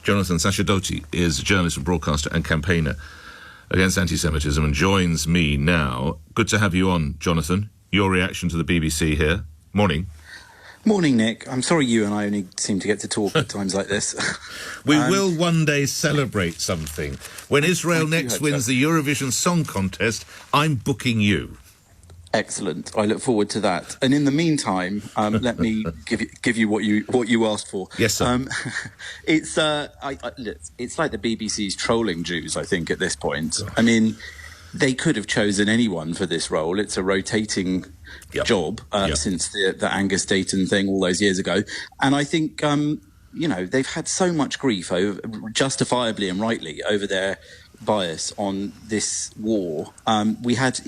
Jonathan Sacerdoti is a journalist and broadcaster and campaigner against anti-Semitism and joins me now. Good to have you on, Jonathan. Your reaction to the BBC here. Morning. Morning, Nick. I'm sorry you and I only seem to get to talk at times like this. We will one day celebrate something. When Israel next wins the Eurovision Song Contest, I'm booking you. Excellent. I look forward to that. And in the meantime, let me give you what you asked for. Yes, sir. It's like the BBC's trolling Jews, I think, at this point. I mean, they could have chosen anyone for this role. It's a rotating job since the Angus Dayton thing all those years ago. And I think, they've had so much grief, justifiably and rightly, over their bias on this war. We had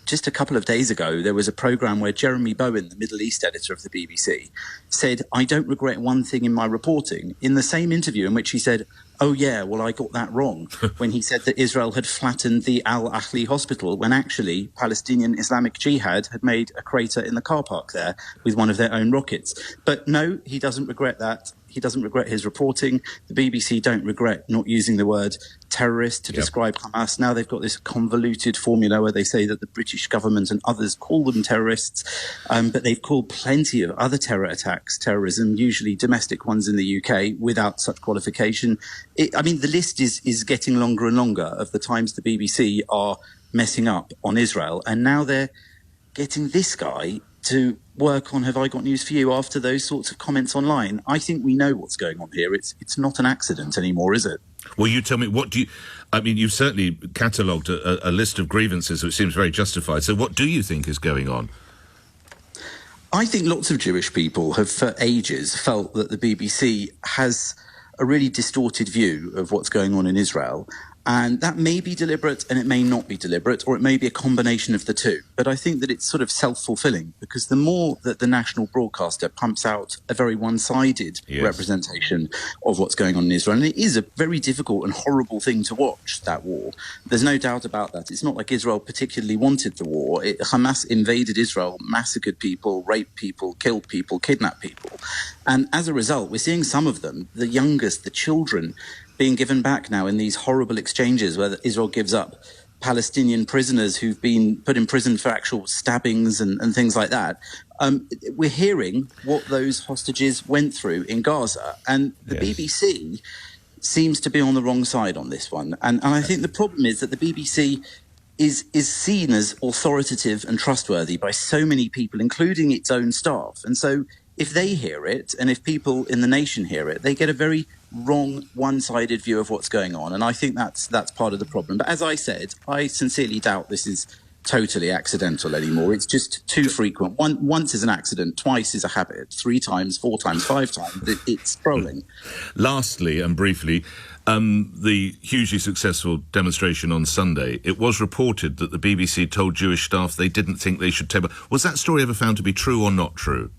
just a couple of days ago, there was a programme where Jeremy Bowen, the Middle East editor of the BBC, said, "I don't regret one thing in my reporting," in the same interview in which he said, "Oh yeah, well, I got that wrong," when he said that Israel had flattened the Al-Ahli hospital, when actually Palestinian Islamic Jihad had made a crater in the car park there with one of their own rockets. But no, he doesn't regret that. He doesn't regret his reporting. The BBC don't regret not using the word terrorist to describe Hamas. Now they've got this convoluted formula where they say that the British government and others call them terrorists, but they've called plenty of other terror attacks terrorism, usually domestic ones in the UK, without such qualification. The list is getting longer and longer of the times the BBC are messing up on Israel, and now they're getting this guy to work on Have I Got News for You after those sorts of comments online. I think we know what's going on here. It's not an accident anymore, is it? Well, you tell me, you've certainly catalogued a list of grievances which seems very justified. So what do you think is going on? I think lots of Jewish people have for ages felt that the BBC has a really distorted view of what's going on in Israel. And that may be deliberate and it may not be deliberate, or it may be a combination of the two. But I think that it's sort of self-fulfilling, because the more that the national broadcaster pumps out a very one-sided representation of what's going on in Israel, and it is a very difficult and horrible thing to watch, that war. There's no doubt about that. It's not like Israel particularly wanted the war. Hamas invaded Israel, massacred people, raped people, killed people, kidnapped people. And as a result, we're seeing some of them, the youngest, the children, being given back now in these horrible exchanges where Israel gives up Palestinian prisoners who've been put in prison for actual stabbings and things like that. We're hearing what those hostages went through in Gaza, and the BBC seems to be on the wrong side on this one. And I think the problem is that the BBC is seen as authoritative and trustworthy by so many people, including its own staff. And so if they hear it, and if people in the nation hear it, they get a very wrong, one-sided view of what's going on. And I think that's part of the problem. But as I said, I sincerely doubt this is totally accidental anymore. It's just too frequent. Once is an accident, twice is a habit, 3 times, 4 times, 5 times. It's trolling. Lastly and briefly, the hugely successful demonstration on Sunday, it was reported that the BBC told Jewish staff they didn't think they should taper. Was that story ever found to be true or not true?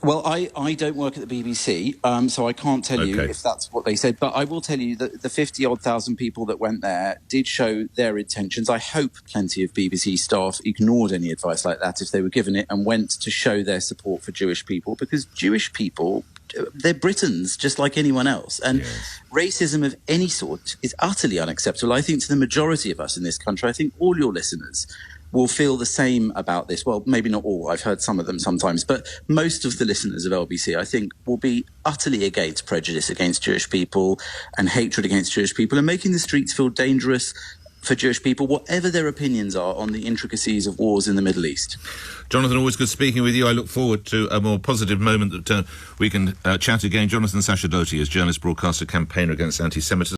Well, I don't work at the BBC, so I can't tell you if that's what they said. But I will tell you that the 50-odd thousand people that went there did show their intentions. I hope plenty of BBC staff ignored any advice like that if they were given it and went to show their support for Jewish people, because Jewish people, they're Britons just like anyone else. And racism of any sort is utterly unacceptable. I think to the majority of us in this country, I think all your listeners will feel the same about this. Well, maybe not all. I've heard some of them sometimes. But most of the listeners of LBC, I think, will be utterly against prejudice against Jewish people and hatred against Jewish people, and making the streets feel dangerous for Jewish people, whatever their opinions are on the intricacies of wars in the Middle East. Jonathan, always good speaking with you. I look forward to a more positive moment that we can chat again. Jonathan Sacerdoti is journalist, broadcaster, campaigner against anti-Semitism.